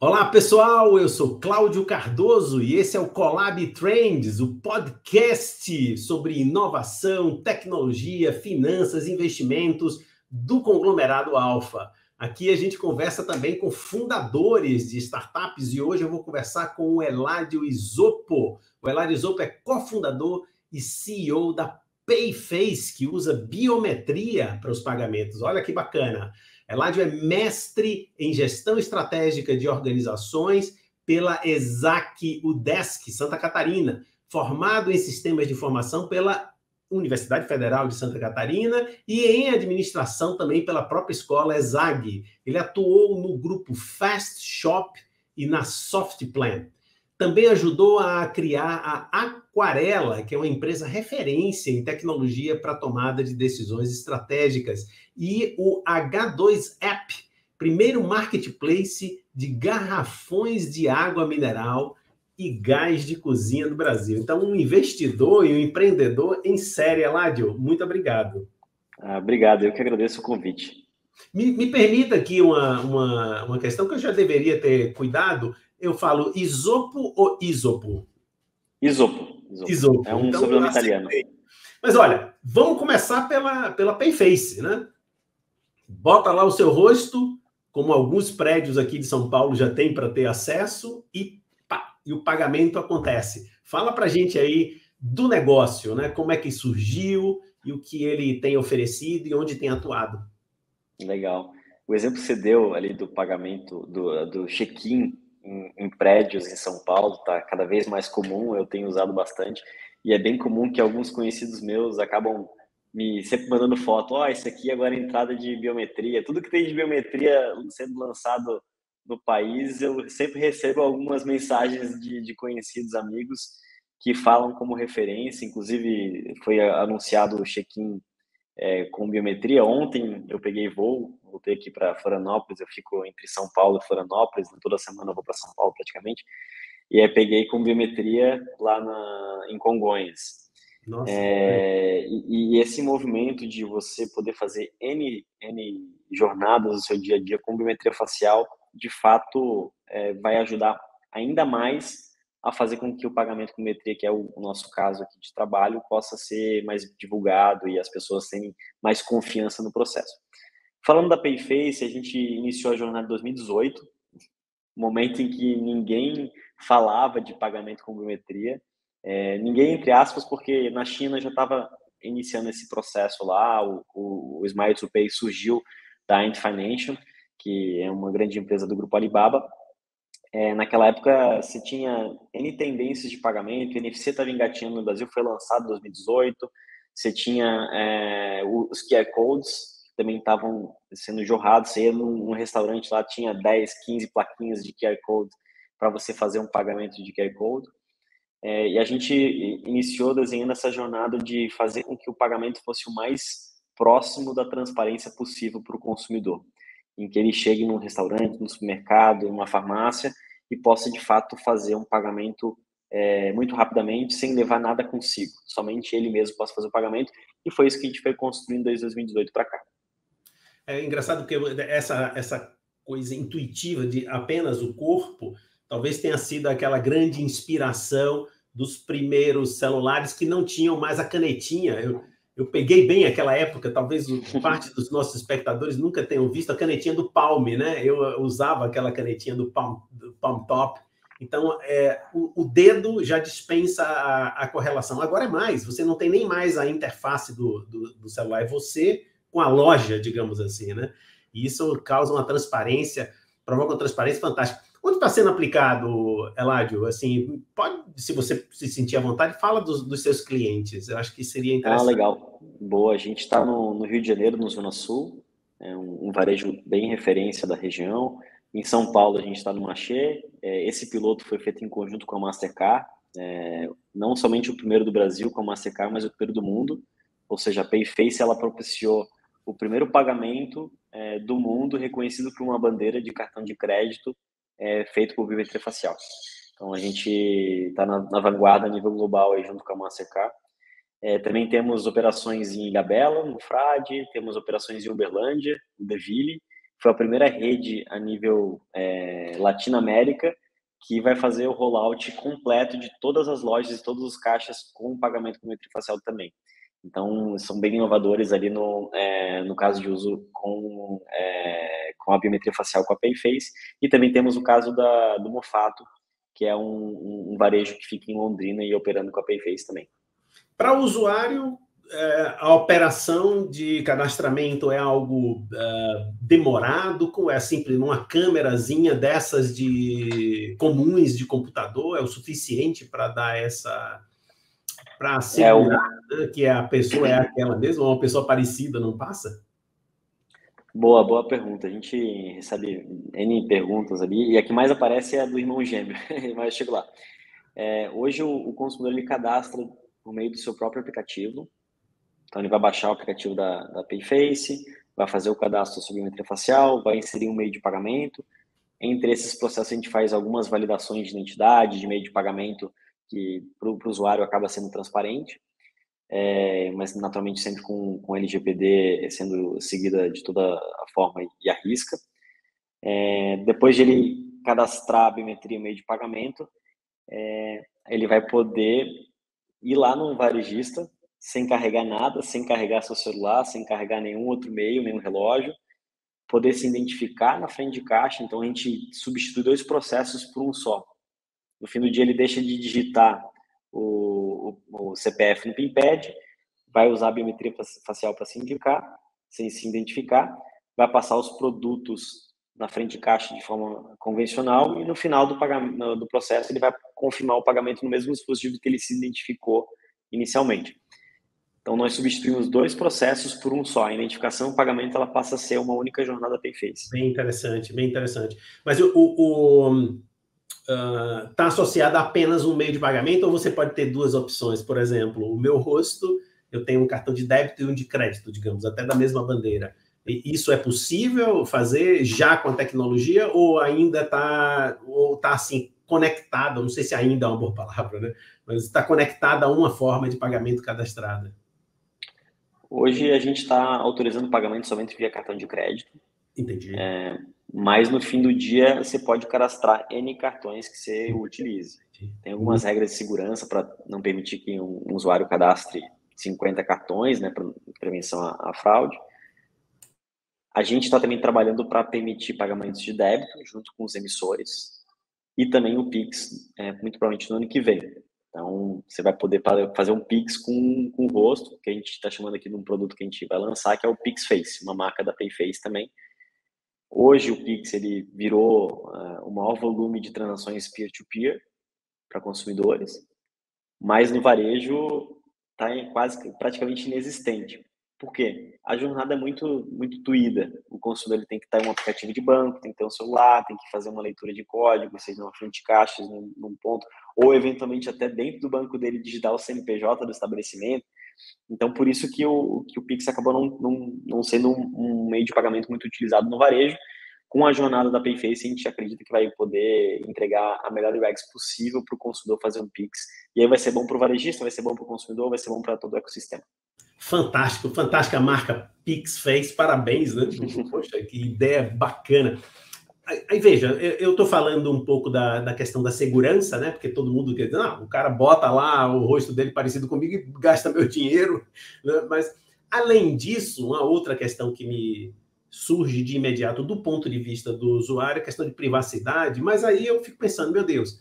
Olá, pessoal, eu sou Cláudio Cardoso e esse é o Collab Trends, o podcast sobre inovação, tecnologia, finanças, investimentos do conglomerado Alfa. Aqui a gente conversa também com fundadores de startups e hoje eu vou conversar com o Eladio Isopo. O Eladio Isopo é cofundador e CEO da Payface, que usa biometria para os pagamentos. Olha que bacana. Eladio é mestre em gestão estratégica de organizações pela ESAC UDESC, Santa Catarina, formado em sistemas de informação pela Universidade Federal de Santa Catarina e em administração também pela própria escola ESAG. Ele atuou no grupo Fast Shop e na Softplan. Também ajudou a criar a Aquarela, que é uma empresa referência em tecnologia para tomada de decisões estratégicas, e o H2 App, primeiro marketplace de garrafões de água mineral e gás de cozinha do Brasil. Então, um investidor e um empreendedor em série, Eladio. Muito obrigado. Obrigado, eu que agradeço o convite. Me permita aqui uma questão que eu já deveria ter cuidado. Eu falo isopo ou isopo? Isopo. É um então, sobrenome italiano. Mas olha, vamos começar pela Payface, né? Bota lá o seu rosto, como alguns prédios aqui de São Paulo já tem para ter acesso, e o pagamento acontece. Fala para a gente aí do negócio, né? Como é que surgiu e o que ele tem oferecido e onde tem atuado. Legal. O exemplo que você deu ali do pagamento do check-in em prédios em São Paulo está cada vez mais comum, eu tenho usado bastante, e é bem comum que alguns conhecidos meus acabam me sempre mandando foto, isso aqui agora é entrada de biometria, tudo que tem de biometria sendo lançado no país, eu sempre recebo algumas mensagens de conhecidos amigos que falam como referência, inclusive foi anunciado o check-in com biometria. Ontem eu peguei voo, voltei aqui para Florianópolis, eu fico entre São Paulo e Florianópolis, toda semana eu vou para São Paulo praticamente, e aí peguei com biometria lá em Congonhas. Nossa. E esse movimento de você poder fazer N jornadas do seu dia a dia com biometria facial, de fato, vai ajudar ainda mais a fazer com que o pagamento com biometria, que é o nosso caso aqui de trabalho, possa ser mais divulgado e as pessoas tenham mais confiança no processo. Falando da Payface, a gente iniciou a jornada em 2018, momento em que ninguém falava de pagamento com biometria, ninguém, entre aspas, porque na China já estava iniciando esse processo lá, o Smile to Pay surgiu da Ant Financial, que é uma grande empresa do grupo Alibaba. Naquela época, você tinha N tendências de pagamento, o NFC estava engatinhando no Brasil, foi lançado em 2018, você tinha os QR Codes, que também estavam sendo jorrados, você ia num restaurante lá, tinha 10, 15 plaquinhas de QR Code para você fazer um pagamento de QR Code, e a gente iniciou desenhando essa jornada de fazer com que o pagamento fosse o mais próximo da transparência possível para o consumidor, em que ele chegue num restaurante, no supermercado, numa farmácia e possa, de fato, fazer um pagamento muito rapidamente, sem levar nada consigo. Somente ele mesmo possa fazer o pagamento, e foi isso que a gente foi construindo desde 2018 para cá. É engraçado porque essa coisa intuitiva de apenas o corpo, talvez tenha sido aquela grande inspiração dos primeiros celulares que não tinham mais a canetinha. Eu peguei bem aquela época, talvez parte dos nossos espectadores nunca tenham visto a canetinha do Palm, né? Eu usava aquela canetinha do Palm Top. Então, o dedo já dispensa a correlação. Agora é mais, você não tem nem mais a interface do celular, é você com a loja, digamos assim, né? E isso causa uma transparência, provoca uma transparência fantástica. Onde está sendo aplicado, Eladio? Assim, pode, se você se sentir à vontade, fala dos seus clientes. Eu acho que seria interessante. Legal. Boa, a gente está no Rio de Janeiro, no Zona Sul, é um varejo bem referência da região. Em São Paulo, a gente está no Marché. Esse piloto foi feito em conjunto com a Mastercard, não somente o primeiro do Brasil com a Mastercard, mas o primeiro do mundo. Ou seja, a Payface ela propiciou o primeiro pagamento do mundo reconhecido por uma bandeira de cartão de crédito feito por biometria facial. Então, a gente está na vanguarda a nível global aí, junto com a Mastercard. Também temos operações em Ilhabela, no Frade, temos operações em Uberlândia, no Deville, foi a primeira rede a nível Latinoamérica que vai fazer o rollout completo de todas as lojas e todos os caixas com pagamento com biometria facial também. Então, são bem inovadores ali no caso de uso com a biometria facial com a PayFace. E também temos o caso do Mofato, que é um varejo que fica em Londrina e operando com a PayFace também. Para o usuário, a operação de cadastramento é algo demorado, é simples, uma câmerazinha dessas comuns de computador é o suficiente para dar para assegurar que a pessoa é aquela mesma, ou uma pessoa parecida não passa? Boa pergunta. A gente recebe N perguntas ali, e a que mais aparece é a do irmão gêmeo, mas eu chego lá. Hoje o consumidor ele cadastra por meio do seu próprio aplicativo. Então ele vai baixar o aplicativo da PayFace, vai fazer o cadastro da biometria facial, vai inserir um meio de pagamento. Entre esses processos a gente faz algumas validações de identidade, de meio de pagamento, que para o usuário acaba sendo transparente, mas naturalmente sempre com LGPD sendo seguida de toda a forma e a risca. Depois de ele cadastrar a biometria meio de pagamento, ele vai poder ir lá no varejista sem carregar nada, sem carregar seu celular, sem carregar nenhum outro meio, nenhum relógio, poder se identificar na frente de caixa. Então a gente substitui 2 processos por um só. No fim do dia ele deixa de digitar o CPF no PINPAD, vai usar a biometria facial para se identificar, vai passar os produtos na frente de caixa de forma convencional e no final do processo ele vai confirmar o pagamento no mesmo dispositivo que ele se identificou inicialmente. Então nós substituímos 2 processos por um só. A identificação e o pagamento ela passa a ser uma única jornada PayFace. Bem interessante, bem interessante. Mas está associado a apenas um meio de pagamento, ou você pode ter 2 opções? Por exemplo, o meu rosto, eu tenho um cartão de débito e um de crédito, digamos, até da mesma bandeira. E isso é possível fazer já com a tecnologia, ou ainda está assim, conectado? Não sei se ainda é uma boa palavra, né? Mas está conectada a uma forma de pagamento cadastrada. Hoje a gente está autorizando pagamento somente via cartão de crédito. Entendi. Mas no fim do dia você pode cadastrar N cartões que você utilize. Tem algumas regras de segurança para não permitir que um usuário cadastre 50 cartões, né, para prevenção à fraude. A gente está também trabalhando para permitir pagamentos de débito junto com os emissores e também o Pix, muito provavelmente no ano que vem. Então, você vai poder fazer um Pix com o rosto, que a gente está chamando aqui de um produto que a gente vai lançar, que é o PixFace, uma marca da PayFace também. Hoje o Pix ele virou o maior volume de transações peer-to-peer para consumidores, mas no varejo está praticamente inexistente. Por quê? A jornada é muito doída. O consumidor ele tem que estar em um aplicativo de banco, tem que ter um celular, tem que fazer uma leitura de código, seja numa frente de caixa, num ponto, ou eventualmente até dentro do banco dele digitar o CNPJ do estabelecimento. Então, por isso que o Pix acabou não sendo um meio de pagamento muito utilizado no varejo. Com a jornada da PayFace, a gente acredita que vai poder entregar a melhor UX possível para o consumidor fazer um Pix. E aí vai ser bom para o varejista, vai ser bom para o consumidor, vai ser bom para todo o ecossistema. Fantástico, fantástica marca PixFace, parabéns, né? Poxa, que ideia bacana. Aí veja, eu estou falando um pouco da questão da segurança, né? Porque todo mundo quer dizer, o cara bota lá o rosto dele parecido comigo e gasta meu dinheiro, né? Mas, além disso, uma outra questão que me surge de imediato do ponto de vista do usuário, a questão de privacidade, mas aí eu fico pensando, meu Deus,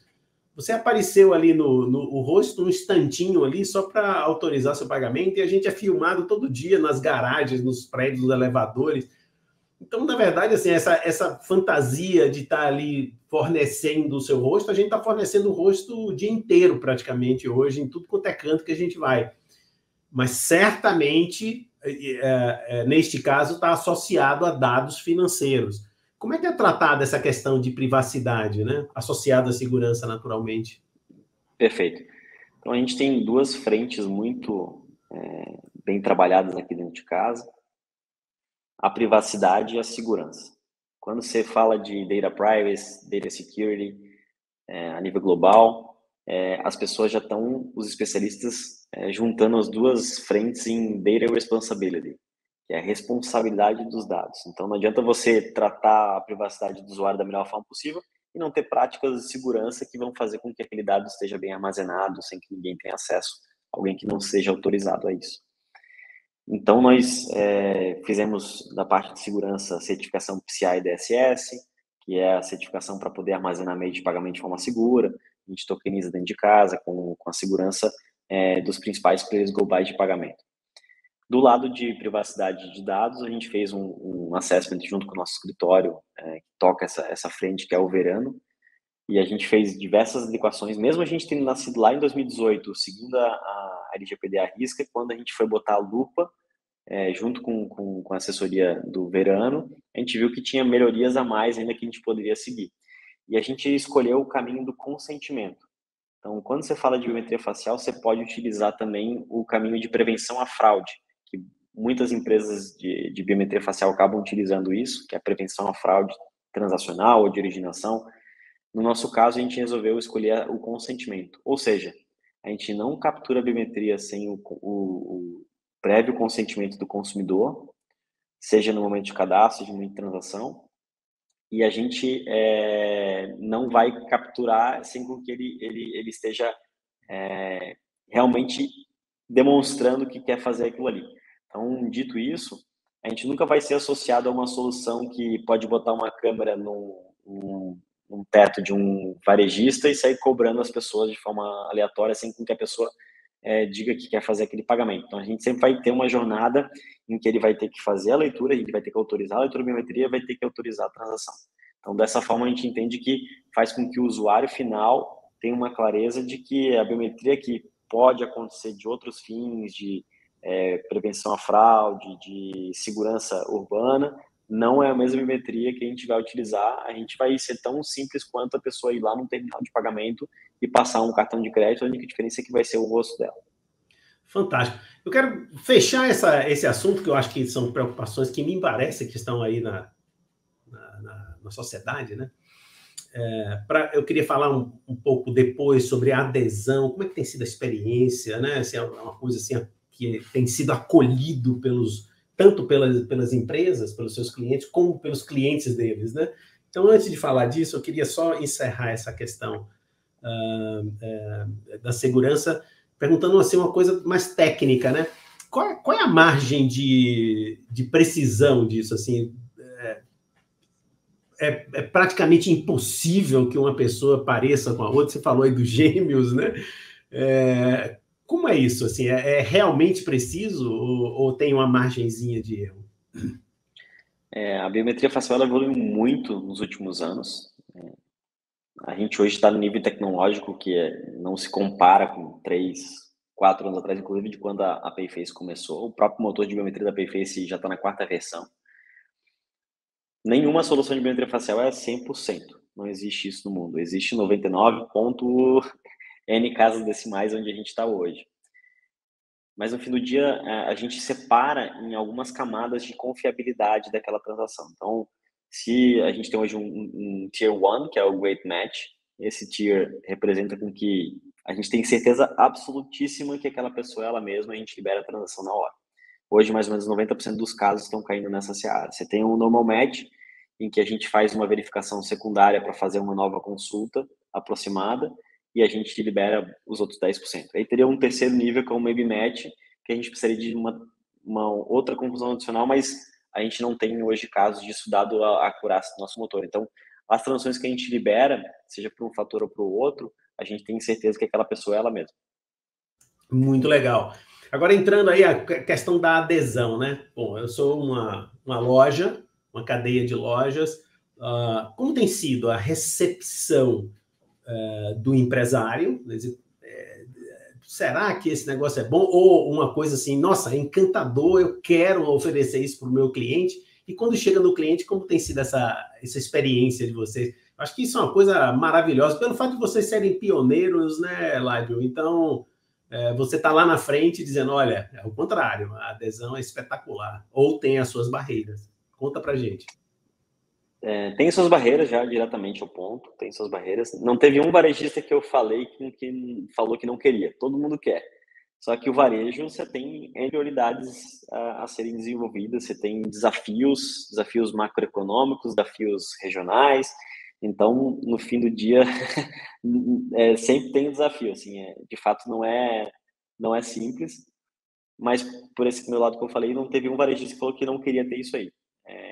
você apareceu ali no rosto, um instantinho ali, só para autorizar seu pagamento, e a gente é filmado todo dia nas garagens, nos prédios, nos elevadores. Então, na verdade, assim, essa fantasia de estar ali fornecendo o seu rosto, a gente está fornecendo o rosto o dia inteiro, praticamente, hoje, em tudo quanto é canto que a gente vai. Mas, certamente, neste caso, está associado a dados financeiros. Como é que é tratada essa questão de privacidade, né? Associada à segurança, naturalmente? Perfeito. Então, a gente tem 2 frentes muito bem trabalhadas aqui dentro de casa. A privacidade e a segurança. Quando você fala de data privacy, data security, a nível global, as pessoas já estão, os especialistas, juntando as 2 frentes em data responsibility, que é a responsabilidade dos dados. Então, não adianta você tratar a privacidade do usuário da melhor forma possível e não ter práticas de segurança que vão fazer com que aquele dado esteja bem armazenado, sem que ninguém tenha acesso, alguém que não seja autorizado a isso. Então, nós fizemos, da parte de segurança, a certificação PCI DSS, que é a certificação para poder armazenar meio de pagamento de forma segura. A gente tokeniza dentro de casa, com a segurança dos principais players globais de pagamento. Do lado de privacidade de dados, a gente fez um assessment junto com o nosso escritório, que toca essa frente, que é o Verano, e a gente fez diversas adequações, mesmo a gente tendo nascido lá em 2018, seguindo a LGPD à risca, quando a gente foi botar a lupa, junto com a assessoria do Verano, a gente viu que tinha melhorias a mais ainda que a gente poderia seguir. E a gente escolheu o caminho do consentimento. Então, quando você fala de biometria facial, você pode utilizar também o caminho de prevenção à fraude, que muitas empresas de biometria facial acabam utilizando isso, que é a prevenção à fraude transacional ou de originação. No nosso caso, a gente resolveu escolher o consentimento, ou seja, a gente não captura a biometria sem o prévio consentimento do consumidor, seja no momento de cadastro, seja no momento de transação, e a gente não vai capturar sem que ele esteja realmente demonstrando que quer fazer aquilo ali. Então, dito isso, a gente nunca vai ser associado a uma solução que pode botar uma câmera num teto de um varejista e sair cobrando as pessoas de forma aleatória, sem que a pessoa diga que quer fazer aquele pagamento. Então, a gente sempre vai ter uma jornada em que ele vai ter que fazer a leitura, a gente vai ter que autorizar a leitura de biometria, vai ter que autorizar a transação. Então, dessa forma, a gente entende que faz com que o usuário final tenha uma clareza de que a biometria que pode acontecer de outros fins, de prevenção à fraude, de segurança urbana, não é a mesma biometria que a gente vai utilizar. A gente vai ser tão simples quanto a pessoa ir lá no terminal de pagamento e passar um cartão de crédito, a única diferença é que vai ser o rosto dela. Fantástico. Eu quero fechar esse assunto, que eu acho que são preocupações que me parecem que estão aí na sociedade, né? Eu queria falar um pouco depois sobre a adesão, como é que tem sido a experiência, né? Se é uma coisa assim que tem sido acolhido tanto pelas empresas, pelos seus clientes, como pelos clientes deles, né? Então, antes de falar disso, eu queria só encerrar essa questão da segurança, perguntando assim uma coisa mais técnica, né? Qual é a margem de precisão disso, assim? É praticamente impossível que uma pessoa pareça com a outra. Você falou aí dos gêmeos, né? Como é isso? Assim, é realmente preciso ou tem uma margenzinha de erro? A biometria facial evoluiu muito nos últimos anos. A gente hoje está no nível tecnológico que não se compara com 3, 4 anos atrás, inclusive de quando a Payface começou. O próprio motor de biometria da Payface já está na 4ª versão. Nenhuma solução de biometria facial é 100%. Não existe isso no mundo. Existe 99,n casas decimais onde a gente está hoje. Mas no fim do dia, a gente separa em algumas camadas de confiabilidade daquela transação. Então, se a gente tem hoje um Tier 1, que é o Great Match, esse tier representa com que a gente tem certeza absolutíssima que aquela pessoa é ela mesma, e a gente libera a transação na hora. Hoje, mais ou menos 90% dos casos estão caindo nessa seara. Você tem um Normal Match, em que a gente faz uma verificação secundária para fazer uma nova consulta aproximada, e a gente libera os outros 10%. Aí teria um terceiro nível, que é o Maybe Match, que a gente precisaria de uma outra conclusão adicional, mas a gente não tem hoje casos disso, dado a acurácia do nosso motor. Então, as transações que a gente libera, seja por um fator ou por outro, a gente tem certeza que aquela pessoa é ela mesma. Muito legal. Agora, entrando aí a questão da adesão, né? Bom, eu sou uma loja, uma cadeia de lojas. Como tem sido a recepção do empresário? Será que esse negócio é bom? Ou uma coisa assim, nossa, é encantador, eu quero oferecer isso para o meu cliente. E quando chega no cliente, como tem sido essa experiência de vocês? Acho que isso é uma coisa maravilhosa, pelo fato de vocês serem pioneiros, né, Ládio? Então, você está lá na frente dizendo, olha, é o contrário, a adesão é espetacular. Ou tem as suas barreiras. Conta pra gente. Tem suas barreiras, já diretamente ao ponto, tem suas barreiras. Não teve um varejista que eu falei que falou que não queria, todo mundo quer. Só que o varejo, você tem prioridades a serem desenvolvidas, você tem desafios macroeconômicos, desafios regionais. Então, no fim do dia, sempre tem um desafio, assim, de fato não é simples, mas por esse meu lado que eu falei, não teve um varejista que falou que não queria ter isso aí.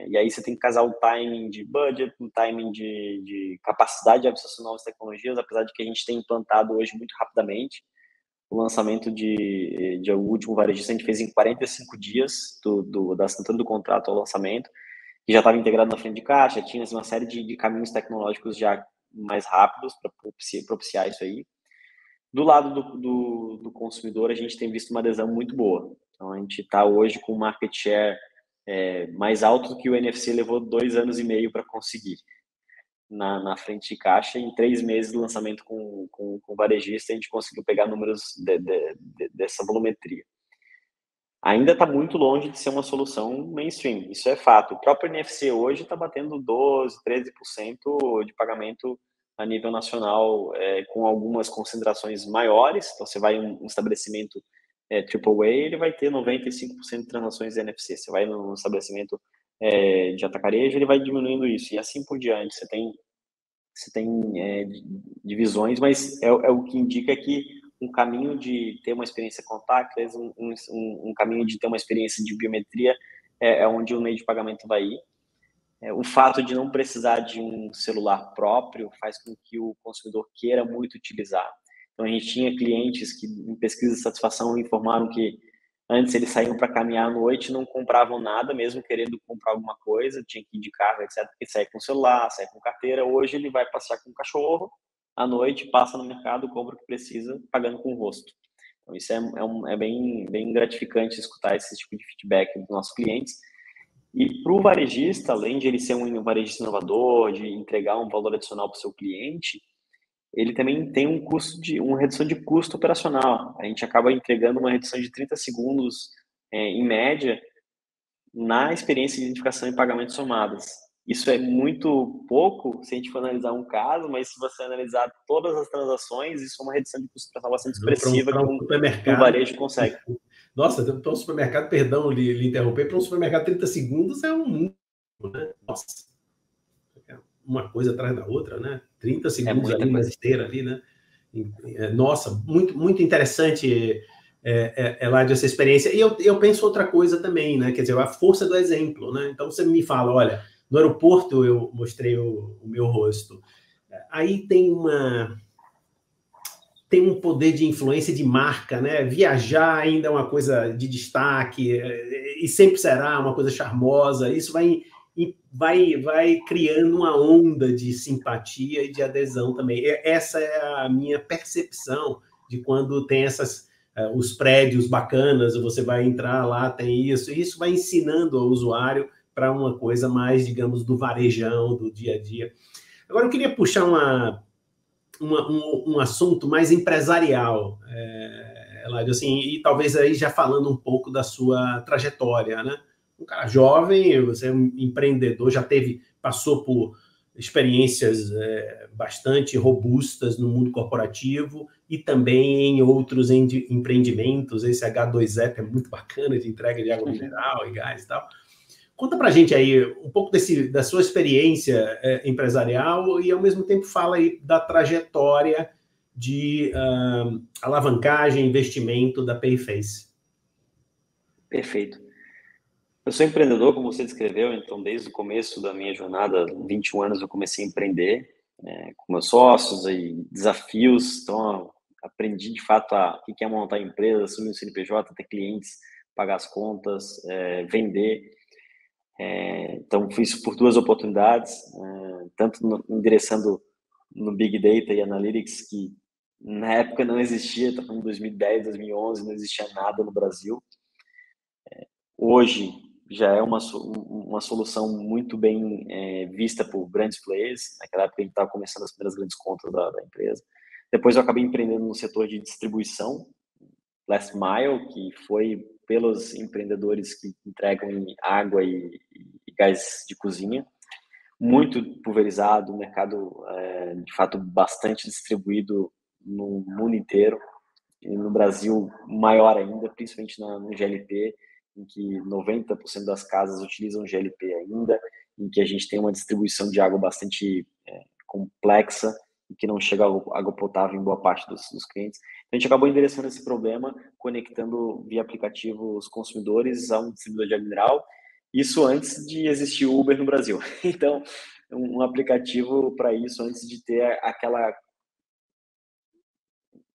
E aí você tem que casar o timing de budget, o timing de capacidade de absorção de novas tecnologias, apesar de que a gente tem implantado hoje muito rapidamente. O lançamento de o último varejista a gente fez em 45 dias da assinatura do contrato ao lançamento, que já estava integrado na frente de caixa, tinha uma série de caminhos tecnológicos já mais rápidos para propiciar isso aí. Do lado do consumidor, a gente tem visto uma adesão muito boa. Então, a gente está hoje com um market share mais alto do que o NFC levou 2 anos e meio para conseguir na frente de caixa. Em 3 meses de lançamento com o varejista, a gente conseguiu pegar números dessa volumetria. Ainda está muito longe de ser uma solução mainstream, isso é fato. O próprio NFC hoje está batendo 12%, 13% de pagamento a nível nacional, com algumas concentrações maiores. Então, você vai em um estabelecimento AAA, ele vai ter 95% de transações NFC. Você vai num estabelecimento de atacarejo, ele vai diminuindo isso, e assim por diante. Você tem divisões, mas o que indica que um caminho de ter uma experiência contactless, um caminho de ter uma experiência de biometria é onde o meio de pagamento vai ir. O fato de não precisar de um celular próprio faz com que o consumidor queira muito utilizar. Então, a gente tinha clientes que, em pesquisa de satisfação, informaram que antes eles saíam para caminhar à noite, não compravam nada, mesmo querendo comprar alguma coisa, tinha que ir de carro, etc. Porque sai com celular, sai com carteira. Hoje ele vai passear com o cachorro, à noite, passa no mercado, compra o que precisa, pagando com o rosto. Então, isso é bem gratificante escutar esse tipo de feedback dos nossos clientes. E para o varejista, além de ele ser um varejista inovador, de entregar um valor adicional para o seu cliente, ele também tem uma redução de custo operacional. A gente acaba entregando uma redução de 30 segundos, em média, na experiência de identificação e pagamento somadas. Isso é muito pouco se a gente for analisar um caso, mas se você analisar todas as transações, isso é uma redução de custo operacional bastante expressiva Para um que um supermercado. varejo consegue. Nossa, para um supermercado, perdão lhe interromper, para um supermercado 30 segundos é um mundo, né? Nossa, uma coisa atrás da outra, né? 30 segundos ali na esteira ali, né? Nossa, muito, muito interessante, Eladio, essa experiência. E eu penso outra coisa também, né? Quer dizer, a força do exemplo, né? Então você me fala, olha, no aeroporto eu mostrei o meu rosto. Aí tem um poder de influência de marca, né? Viajar ainda é uma coisa de destaque, e sempre será uma coisa charmosa. Isso vai criando uma onda de simpatia e de adesão também. Essa é a minha percepção de quando tem os prédios bacanas, você vai entrar lá, tem isso, e isso vai ensinando ao usuário para uma coisa mais, digamos, do varejão, do dia a dia. Agora, eu queria puxar um assunto mais empresarial, Eladio, assim, e talvez aí já falando um pouco da sua trajetória, né? Um cara jovem, você é um empreendedor, passou por experiências bastante robustas no mundo corporativo e também em outros empreendimentos. Esse H2App é muito bacana, de entrega de água mineral e gás e tal. Conta para a gente aí um pouco da sua experiência empresarial e, ao mesmo tempo, fala aí da trajetória de alavancagem, investimento da Payface. Perfeito. Eu sou empreendedor, como você descreveu, então desde o começo da minha jornada, 21 anos, eu comecei a empreender com meus sócios e desafios. Então, aprendi de fato o que é montar empresa, assumir um CNPJ, ter clientes, pagar as contas, vender. Então, fiz isso por 2 oportunidades, tanto endereçando no Big Data e Analytics, que na época não existia, estava em 2010, 2011, não existia nada no Brasil. Hoje já é uma solução muito bem vista por grandes players. Naquela época a gente estava começando as primeiras grandes contas da empresa. Depois eu acabei empreendendo no setor de distribuição, Last Mile, que foi pelos empreendedores que entregam água e gás de cozinha, muito pulverizado, o mercado de fato bastante distribuído no mundo inteiro. no Brasil maior ainda, principalmente no GLP, em que 90% das casas utilizam GLP ainda, em que a gente tem uma distribuição de água bastante complexa e que não chega a água potável em boa parte dos clientes. Então, a gente acabou endereçando esse problema, conectando via aplicativo os consumidores a um distribuidor de água mineral, isso antes de existir o Uber no Brasil. Então, um aplicativo para isso, antes de ter aquela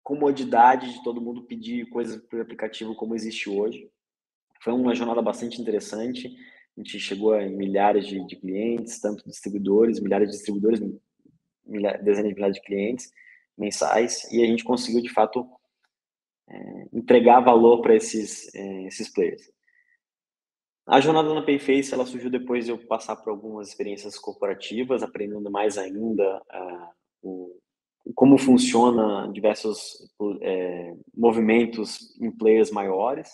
comodidade de todo mundo pedir coisas por aplicativo como existe hoje. Foi uma jornada bastante interessante. A gente chegou a milhares de clientes, tanto distribuidores, milhares de distribuidores, dezenas de milhares de clientes mensais, e a gente conseguiu, de fato, entregar valor para esses players. A jornada na Payface, ela surgiu depois de eu passar por algumas experiências corporativas, aprendendo mais ainda como funciona diversos movimentos em players maiores.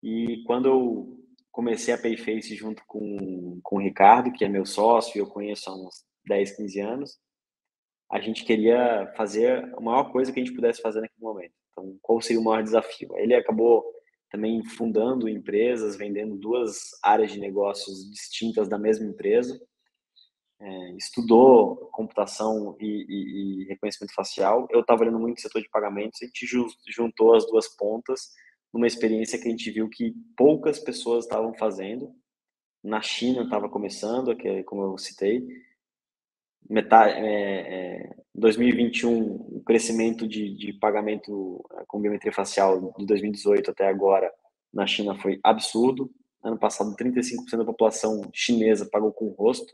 E quando eu comecei a Payface junto com o Ricardo, que é meu sócio, e eu conheço há uns 10, 15 anos, a gente queria fazer a maior coisa que a gente pudesse fazer naquele momento. Então, qual seria o maior desafio? Ele acabou também fundando empresas, vendendo 2 áreas de negócios distintas da mesma empresa. Estudou computação e reconhecimento facial. Eu estava olhando muito o setor de pagamentos. A gente juntou as 2 pontas numa experiência que a gente viu que poucas pessoas estavam fazendo. Na China estava começando, como eu citei. Em 2021, o crescimento de pagamento com biometria facial de 2018 até agora na China foi absurdo. Ano passado, 35% da população chinesa pagou com o rosto.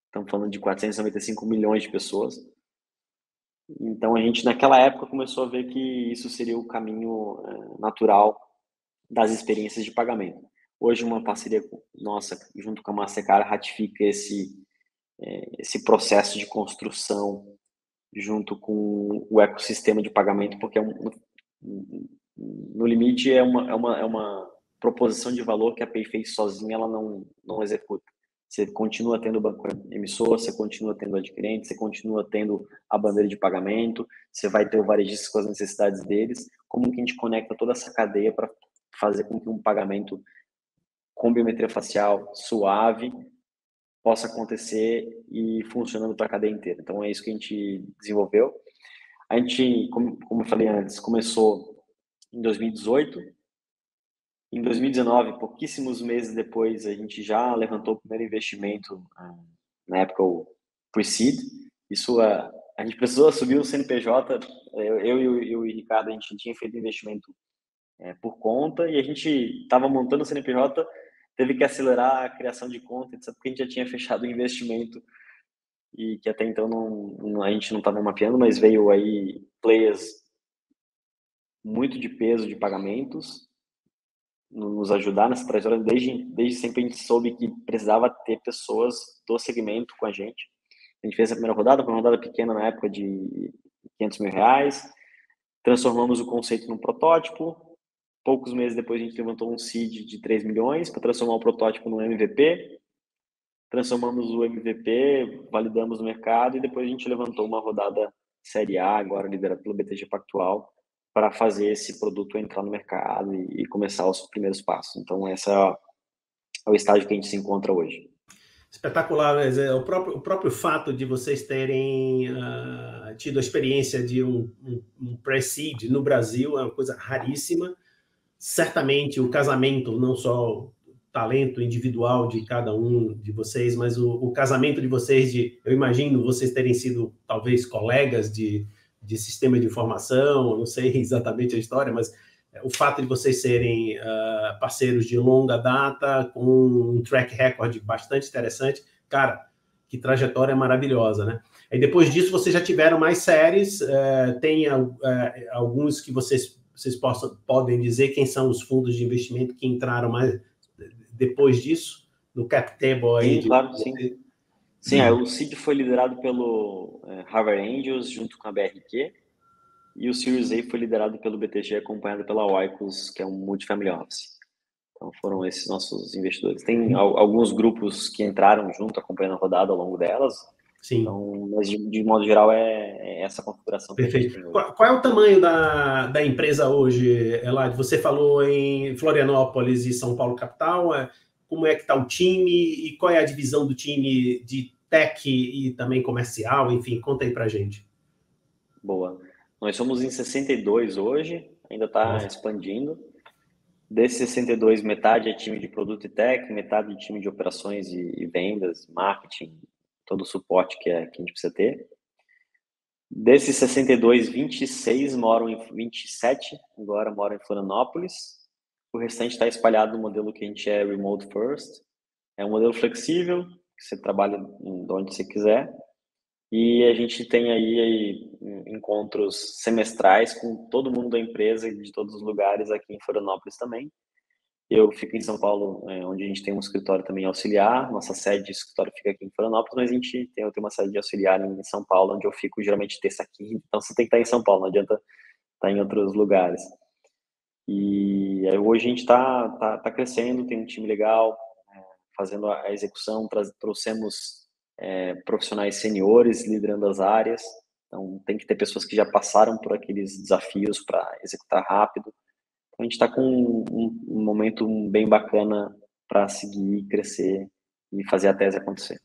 Estamos falando de 495 milhões de pessoas. Então, a gente, naquela época, começou a ver que isso seria o caminho natural das experiências de pagamento. Hoje, uma parceria nossa, junto com a Mastercard, ratifica esse processo de construção junto com o ecossistema de pagamento, porque no limite é uma proposição de valor que a Payface sozinha ela não executa. Você continua tendo o banco emissor, você continua tendo o adquirente, você continua tendo a bandeira de pagamento, você vai ter o varejista com as necessidades deles. Como que a gente conecta toda essa cadeia para fazer com que um pagamento com biometria facial suave possa acontecer e funcionando para a cadeia inteira. Então, é isso que a gente desenvolveu. A gente, como eu falei antes, começou em 2018. Em 2019, pouquíssimos meses depois, a gente já levantou o primeiro investimento, na época o Pre-Seed. Isso, a gente precisou subir o CNPJ, eu e o Ricardo, a gente tinha feito investimento por conta, e a gente estava montando o CNPJ, teve que acelerar a criação de conta, porque a gente já tinha fechado o investimento e que até então a gente não estava mapeando, mas veio aí players muito de peso de pagamentos nos ajudar nessa trajetória. Desde sempre a gente soube que precisava ter pessoas do segmento com a gente. A gente fez a primeira rodada, foi uma rodada pequena na época de R$500 mil, transformamos o conceito num protótipo. Poucos meses depois a gente levantou um seed de 3 milhões para transformar o protótipo num MVP. Transformamos o MVP, validamos no mercado e depois a gente levantou uma rodada Série A, agora liderada pelo BTG Pactual, para fazer esse produto entrar no mercado e começar os primeiros passos. Então, esse é o estágio que a gente se encontra hoje. Espetacular, mas o próprio fato de vocês terem tido a experiência de um pre-seed no Brasil é uma coisa raríssima. Certamente o casamento, não só o talento individual de cada um de vocês, mas o casamento de vocês, eu imagino vocês terem sido talvez colegas de sistema de informação, não sei exatamente a história, mas o fato de vocês serem parceiros de longa data, com um track record bastante interessante, cara, que trajetória maravilhosa, né? Aí depois disso vocês já tiveram mais séries, tem alguns que vocês podem dizer quem são os fundos de investimento que entraram mais depois disso, no cap table aí? Sim, claro, sim. Sim, o seed foi liderado pelo Harvard Angels junto com a BRQ, e o Series A foi liderado pelo BTG, acompanhado pela Oikos, que é um multifamily office. Então foram esses nossos investidores. Tem alguns grupos que entraram junto, acompanhando a rodada ao longo delas, Sim. Então, mas de modo geral, é essa configuração que a gente tem Perfeito. hoje. Qual é o tamanho da empresa hoje, Elad? Você falou em Florianópolis e São Paulo capital. Como é que está o time e qual é a divisão do time de tech e também comercial? Enfim, conta aí para a gente. Boa. Nós somos em 62 hoje, ainda está Nossa. expandindo. Desses 62, metade é time de produto e tech, metade é time de operações e vendas, marketing, todo o suporte que a gente precisa ter. Desses 62, 26 moram em 27, agora moram em Florianópolis. O restante está espalhado no modelo que a gente é remote first. É um modelo flexível, que você trabalha de onde você quiser. E a gente tem aí encontros semestrais com todo mundo da empresa de todos os lugares aqui em Florianópolis também. Eu fico em São Paulo, onde a gente tem um escritório também auxiliar. Nossa sede de escritório fica aqui em Florianópolis, mas eu tenho uma sede de auxiliar em São Paulo, onde eu fico geralmente terça, quinta. Então você tem que estar em São Paulo, não adianta estar em outros lugares. E hoje a gente tá crescendo, tem um time legal, fazendo a execução, trouxemos profissionais seniores liderando as áreas. Então tem que ter pessoas que já passaram por aqueles desafios para executar rápido. A gente está com um momento bem bacana para seguir, crescer e fazer a tese acontecer.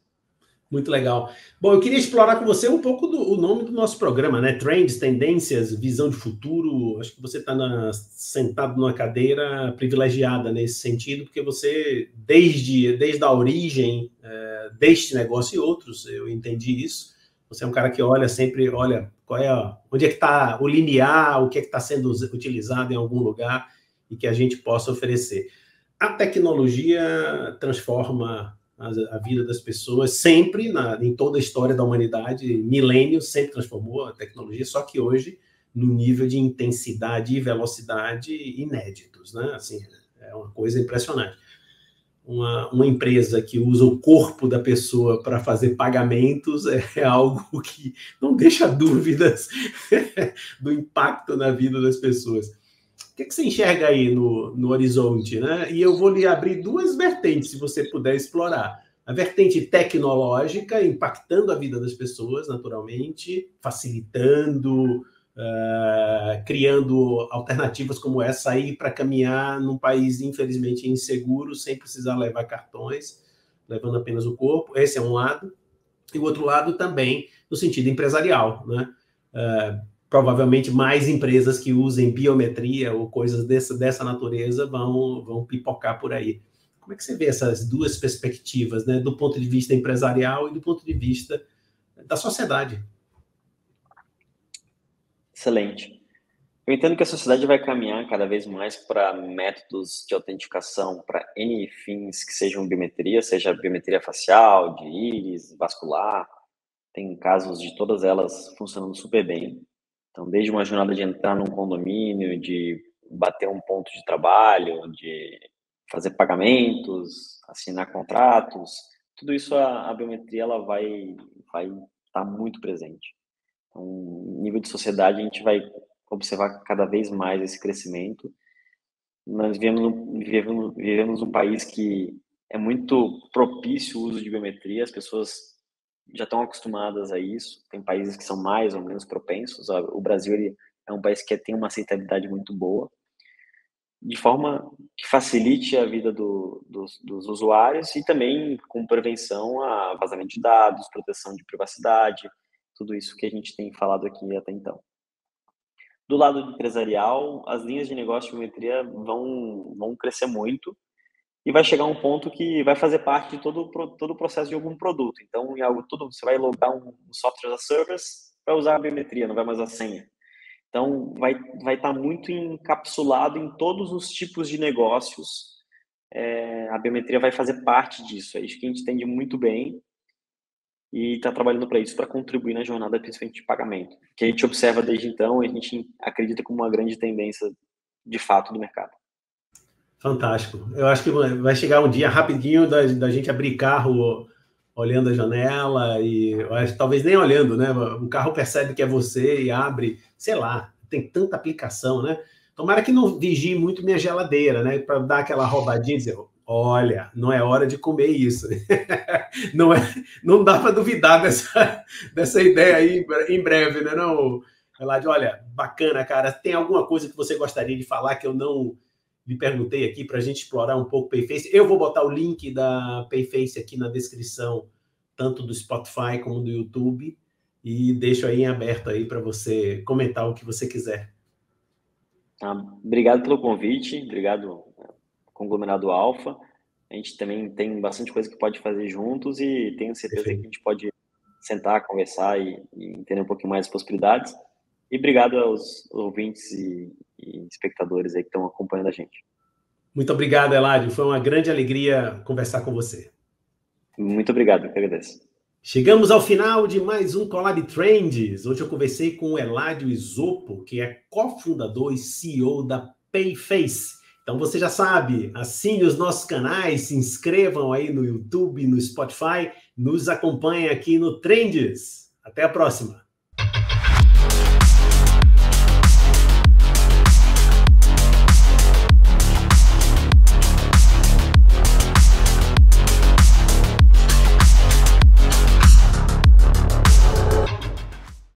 Muito legal. Bom, eu queria explorar com você um pouco o nome do nosso programa, né? Trends, tendências, visão de futuro. Acho que você está sentado numa cadeira privilegiada nesse sentido, porque você, desde a origem deste negócio e outros, eu entendi isso. Você é um cara que sempre olha onde é que está o limiar, o que é que está sendo utilizado em algum lugar e que a gente possa oferecer. A tecnologia transforma a vida das pessoas sempre, em toda a história da humanidade, milênios sempre transformou a tecnologia, só que hoje no nível de intensidade e velocidade inéditos, né? Assim, é uma coisa impressionante. Uma empresa que usa o corpo da pessoa para fazer pagamentos é algo que não deixa dúvidas do impacto na vida das pessoas. O que você enxerga aí no horizonte, né? E eu vou lhe abrir duas vertentes, se você puder explorar. A vertente tecnológica, impactando a vida das pessoas, naturalmente, facilitando, criando alternativas como essa aí para caminhar num país, infelizmente, inseguro, sem precisar levar cartões, levando apenas o corpo. Esse é um lado. E o outro lado também, no sentido empresarial, né? Provavelmente mais empresas que usem biometria ou coisas dessa natureza vão pipocar por aí. Como é que você vê essas duas perspectivas, né, do ponto de vista empresarial e do ponto de vista da sociedade? Excelente. Eu entendo que a sociedade vai caminhar cada vez mais para métodos de autenticação para N fins que sejam biometria, seja biometria facial, de íris, vascular. Tem casos de todas elas funcionando super bem. Então, desde uma jornada de entrar num condomínio, de bater um ponto de trabalho, de fazer pagamentos, assinar contratos, tudo isso a biometria ela vai estar muito presente. Então, nível de sociedade, a gente vai observar cada vez mais esse crescimento. Nós vivemos um país que é muito propício o uso de biometria, as pessoas já estão acostumadas a isso. Tem países que são mais ou menos propensos. O Brasil ele é um país que tem uma aceitabilidade muito boa, de forma que facilite a vida dos usuários e também com prevenção a vazamento de dados, proteção de privacidade, tudo isso que a gente tem falado aqui até então. Do lado empresarial, as linhas de negócio de biometria vão crescer muito e vai chegar um ponto que vai fazer parte de todo o processo de algum produto. Então, você vai logar um software as a service para usar a biometria, não vai mais a senha. Então, vai estar muito encapsulado em todos os tipos de negócios. A biometria vai fazer parte disso. É isso que a gente entende muito bem e está trabalhando para isso, para contribuir na jornada, principalmente de pagamento. Que a gente observa desde então e a gente acredita como uma grande tendência, de fato, do mercado. Fantástico. Eu acho que vai chegar um dia rapidinho da gente abrir carro olhando a janela e talvez nem olhando, né? O carro percebe que é você e abre, sei lá, tem tanta aplicação, né? Tomara que não vigie muito minha geladeira, né? Para dar aquela roubadinha e dizer, Olha, não é hora de comer isso. Não, não dá para duvidar dessa ideia aí em breve, né, não, Eladio? Olha, bacana, cara. Tem alguma coisa que você gostaria de falar que eu não lhe perguntei aqui para a gente explorar um pouco o Payface? Eu vou botar o link da Payface aqui na descrição, tanto do Spotify como do YouTube, e deixo aí em aberto aí para você comentar o que você quiser. Obrigado pelo convite, obrigado, Conglomerado Alfa. A gente também tem bastante coisa que pode fazer juntos e tenho certeza que a gente pode sentar, conversar e entender um pouquinho mais as possibilidades. E obrigado aos ouvintes e espectadores aí que estão acompanhando a gente. Muito obrigado, Eladio. Foi uma grande alegria conversar com você. Muito obrigado, eu que agradeço. Chegamos ao final de mais um Collab Trends. Hoje eu conversei com o Eladio Esopo, que é cofundador e CEO da Payface. Então você já sabe, assine os nossos canais, se inscrevam aí no YouTube, no Spotify, nos acompanhem aqui no Trends. Até a próxima!